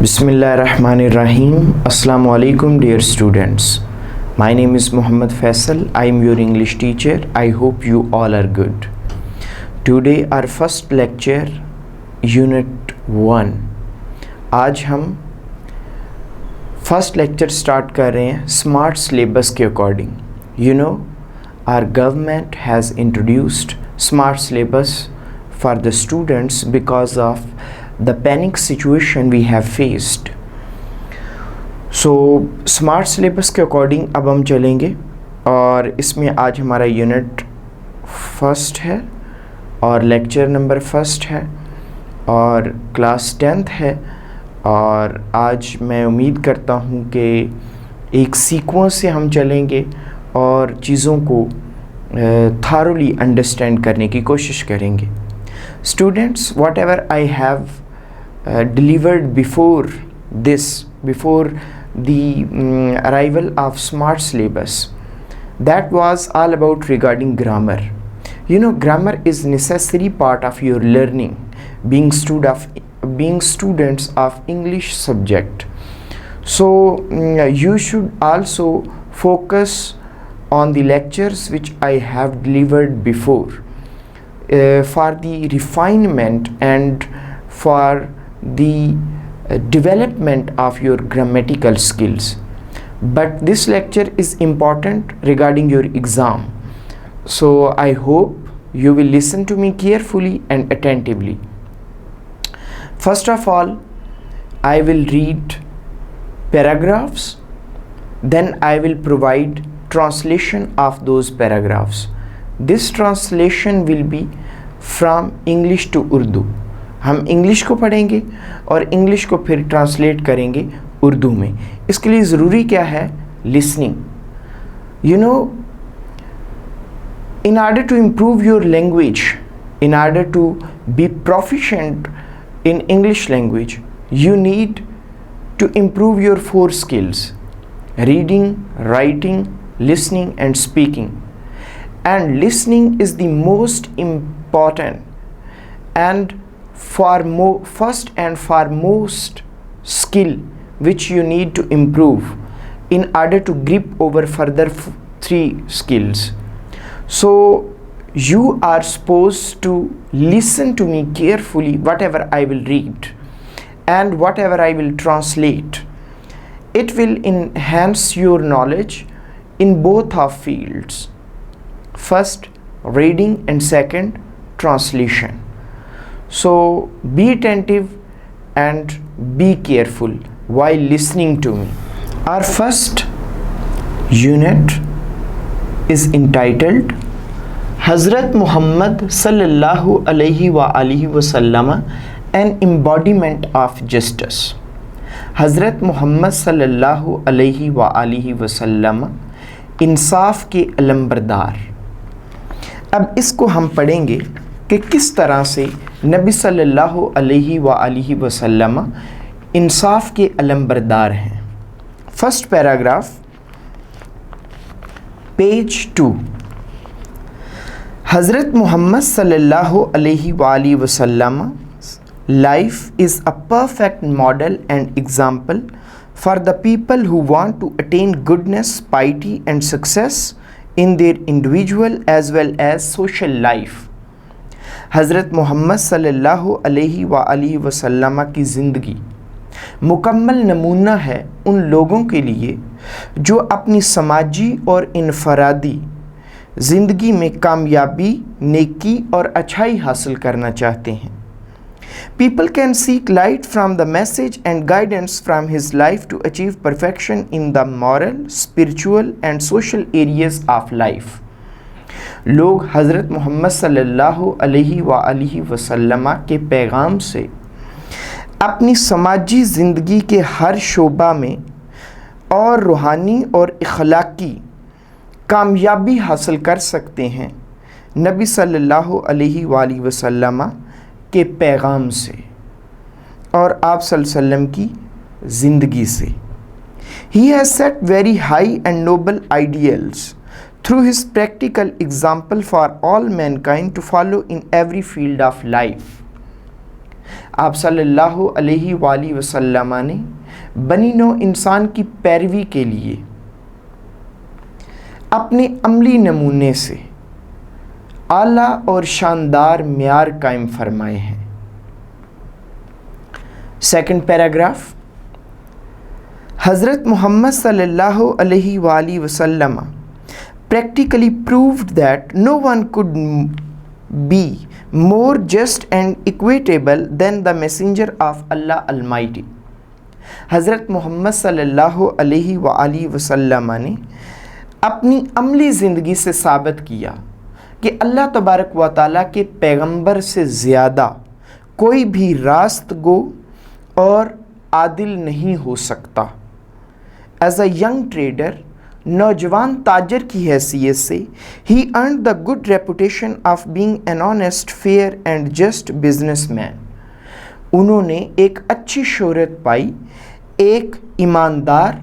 Bismillahirrahmanirrahim. Assalamu alaikum, dear students. My name is Muhammad Faisal. I am your English teacher. I hope you all are good. Today our first lecture, Unit 1. आज हम first lecture start कर रहे हैं smart syllabus के according. You know, our government has introduced smart syllabus for the students because of the panic situation we have faced. So smart syllabus के according अब हम चलेंगे और इसमें आज हमारा यूनिट फर्स्ट है और लेक्चर नंबर फर्स्ट है और क्लास 10th है. और आज मैं उम्मीद करता हूँ कि एक सीक्वेंस से हम चलेंगे और चीज़ों को थारोली अंडरस्टैंड करने की कोशिश करेंगे. Students, what ever I have delivered before the arrival of smart syllabus, that was all about regarding grammar. You know, grammar is necessary part of your learning, being students of English subject. So you should also focus on the lectures which I have delivered before for the refinement and for the development of your grammatical skills. But this lecture is important regarding your exam, so I hope you will listen to me carefully and attentively. First of all, I will read paragraphs, then I will provide translation of those paragraphs. This translation will be from English to Urdu. हम English को पढ़ेंगे और English को फिर translate करेंगे उर्दू में. इसके लिए ज़रूरी क्या है? Listening. You know, in order to improve your language, in order to be proficient in English language, you need to improve your 4 skills: reading, writing, listening and speaking. And listening is the most important and first and foremost skill which you need to improve in order to grip over further 3 skills. So you are supposed to listen to me carefully whatever I will read and whatever I will translate. It will enhance your knowledge in both of fields: first reading and second translation. So be attentive and be careful while listening to me. Our first unit is entitled Hazrat Muhammad sallallahu alaihi wa alihi wasallam, an embodiment of justice. Hazrat Muhammad sallallahu alaihi wa alihi wasallam इंसाफ के अलंबरदार. अब इसको हम पढ़ेंगे कि किस तरह से नबी सल्लल्लाहु अलैहि वसल्लम इंसाफ के अलंबरदार हैं. First paragraph, page 2. हज़रत मोहम्मद सल्लल्लाहु अलैहि वसल्लम life is a perfect model and example for the people who want to attain goodness, piety and success in their individual as well as social life. हज़रत मोहम्मद सल्लल्लाहु अलैहि वसल्लम की ज़िंदगी मुकम्मल नमूना है उन लोगों के लिए जो अपनी समाजी और इनफरादी ज़िंदगी में कामयाबी, नेकी और अच्छाई हासिल करना चाहते हैं. People can seek light from the message and guidance from his life to achieve perfection in the moral, spiritual and social areas of life. लोग हज़रत मोहम्मद सल्लल्लाहु अलैहि वसल्लम के पैगाम से अपनी समाजी ज़िंदगी के हर शोबा में और रूहानी और इखलाकी कामयाबी हासिल कर सकते हैं नबी सल्लल्लाहु अलैहि वसल्लम के पैगाम से और आप सल्लल्लाहु अलैहि वसल्लम की ज़िंदगी से. He has set very high and noble ideals through his practical example for all mankind to follow in every field of life. आप सल्लल्लाहु अलैहि वसल्लम ने बनी नौ इंसान की पैरवी के लिए अपने अमली नमूने से आला और शानदार म्यार कायम फरमाए हैं। सेकंड पैराग्राफ, हज़रत मोहम्मद सल्लल्लाहु अलैहि वसल्लम practically proved that no one could be more just and equitable than the messenger of Allah Almighty। हज़रत मोहम्मद सल्लल्लाहु अलैहि वसल्लम ने अपनी अमली ज़िंदगी से साबित किया कि अल्लाह तबारक व तआला के पैगंबर से ज़्यादा कोई भी रास्तगो और आदिल नहीं हो सकता। एज अ यंग ट्रेडर, नौजवान ताजर की हैसियत से ही earned the good reputation of being an honest, fair and just businessman. उन्होंने एक अच्छी शोहरत पाई एक ईमानदार,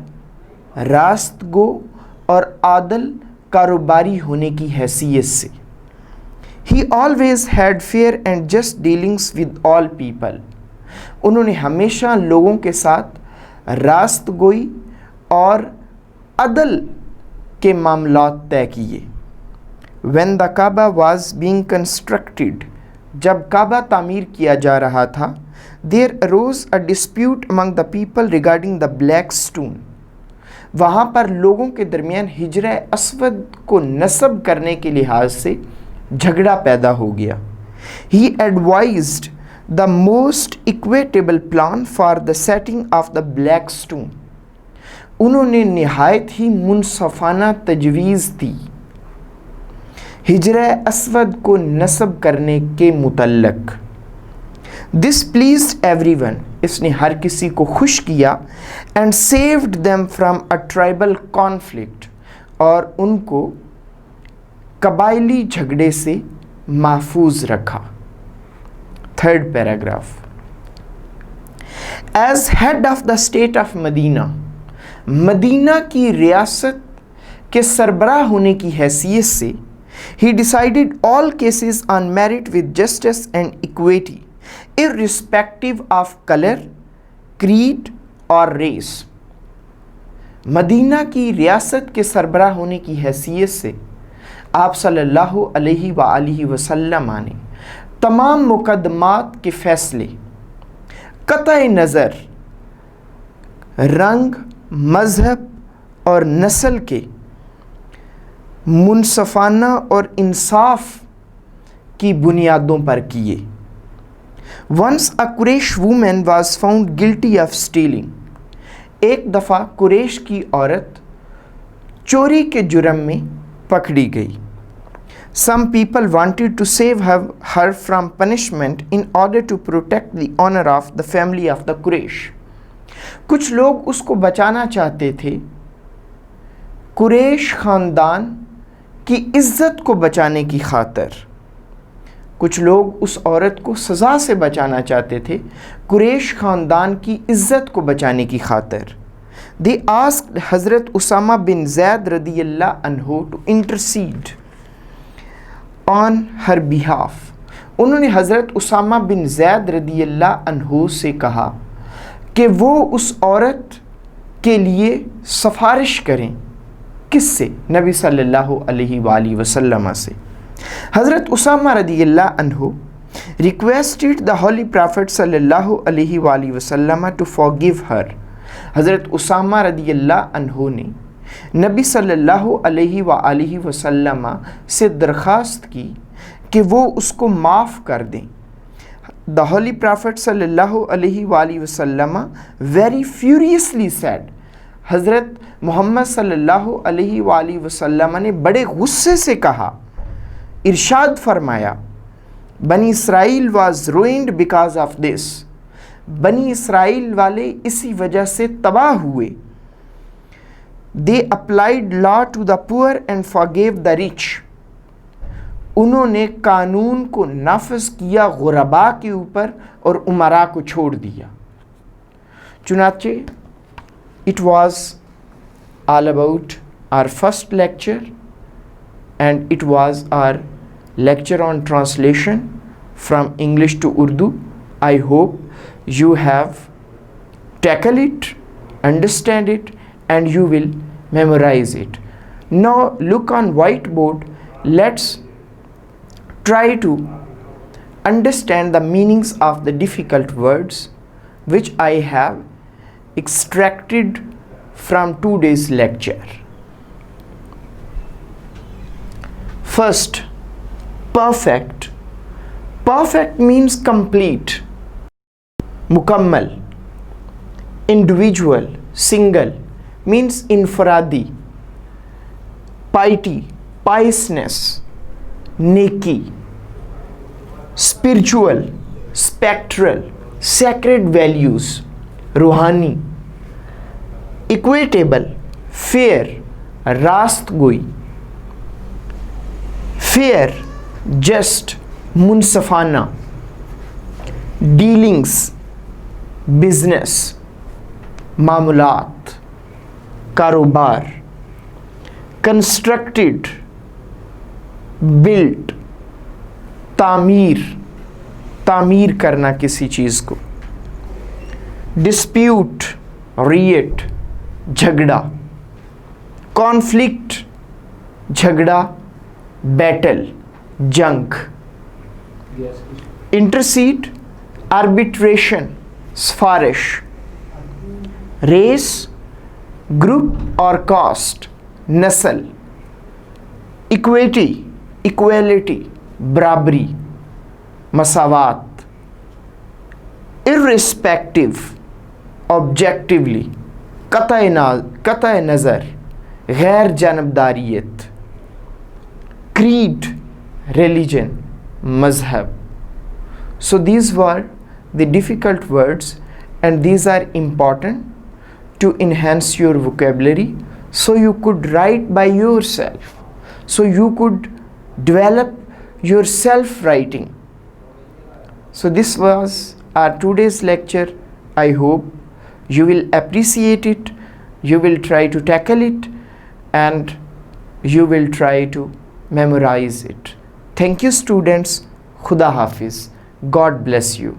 रास्तगो और आदल कारोबारी होने की हैसियत से। ही always had fair and just dealings with all people. उन्होंने हमेशा लोगों के साथ रास्तगोई और अदल के मामलात तय किए। When the Kaaba was being constructed, जब काबा तामीर किया जा रहा था, there arose a dispute among the people regarding the black stone। वहाँ पर लोगों के दरमियान हिजरा अस्वद को नस्ब करने के लिहाज से झगड़ा पैदा हो गया। He advised the most equitable plan for the setting of the black stone। उन्होंने निहायत ही मुनसफ़ाना तजवीज़ दी हिजरा अस्वद को नस्ब करने के मुतल्लक। दिस प्लीज्ड एवरीवन, इसने हर किसी को खुश किया। And saved them from a tribal conflict, और उनको कबायली झगड़े से महफूज रखा। Third paragraph, as head of the state of Medina, Medina की रियासत के सरबराह होने की हैसियत से he decided all cases on merit with justice and equity, irrespective of color, creed और race। मदीना की रियासत के सरबराह होने की हैसियत से आप सल्लल्लाहु अलैहि वसल्लम ने तमाम मुकदमात के फैसले कतई नज़र रंग, मज़हब और नस्ल के मुनसफ़ाना और इंसाफ की बुनियादों पर किए। Once a Quraish woman was found guilty of stealing. एक दफ़ा कुरैश की औरत चोरी के जुर्म में पकड़ी गई। Some people wanted to save her from punishment in order to protect the honour of the family of the Quraish. कुछ लोग उसको बचाना चाहते थे कुरैश ख़ानदान की इज़्ज़त को बचाने की खातिर। कुछ लोग उस औरत को सज़ा से बचाना चाहते थे कुरैश ख़ानदान की इज़्ज़त को बचाने की खातिर। दे आस्क्ड हज़रत उसामा बिन ज़ैद रदियल्लाहु अन्हु to intercede on her behalf. उन्होंने हज़रत उसामा बिन ज़ैद रदियल्लाहु अन्हु से कहा कि वो उस औरत के लिए सिफारिश करें। किससे? नबी सल्लल्लाहु अलैहि वसल्लम से। हज़रत उसामा रदियल्लाहु अन्हु रिक्वेस्टेड द होली प्रॉफिट सल्लल्लाहु अलैहि वसल्लम टू फॉरगिव हर। हज़रत उसामा रदियल्लाहु अन्हु ने नबी सल्लल्लाहु अलैहि वसल्लम से दरख्वास्त की कि वो उसको माफ़ कर दें। द होली प्रॉफिट सल्लल्लाहु अलैहि वसल्लम वेरी फ्यूरियसली सेड। हज़रत मोहम्मद सल्लल्लाहु अलैहि वसल्लम ने बड़े गुस्से से कहा, इरशाद फरमाया, बनी Israel was ruined because of this. बनी इसराइल वाले इसी वजह से तबाह हुए। They applied law to the poor and forgive the rich. उन्होंने कानून को नाफिज किया गुरबा के ऊपर और उमरा को छोड़ दिया। चुनाचे it was all about our first lecture, and it was our lecture on translation from English to Urdu. I hope you have tackle it, understand it, and you will memorize it. Now look on whiteboard. Let's try to understand the meanings of the difficult words which I have extracted from today's lecture. First, perfect. Perfect means complete, mukammal. Individual, single, means infradi. Piety, piousness, neki. Spiritual, spectral, sacred values, ruhani. Equitable, fair, rastgoi. Fair, just, munsafana. Dealings, business, मामूलात, कारोबार. Constructed, built, तामीर, तामीर करना किसी चीज़ को. Dispute, रिएट, झगड़ा. Conflict, झगड़ा, battle, जंग. Intercede, arbitration, सिफारिश. रेस, ग्रुप और कास्ट, नस्ल. इक्विटी, इक्वालिटी, बराबरी, मसावात. इर्रिस्पेक्टिव, ऑब्जेक्टिवली, कतई नज़र, गैर जानबदारियत. क्रीड, रिलीजन, मजहब. So these were the difficult words, and these are important to enhance your vocabulary, so you could write by yourself, so you could develop your self writing. So this was our today's lecture. I hope you will appreciate it, you will try to tackle it, and you will try to memorize it. Thank you students. Khuda Hafiz. God bless you.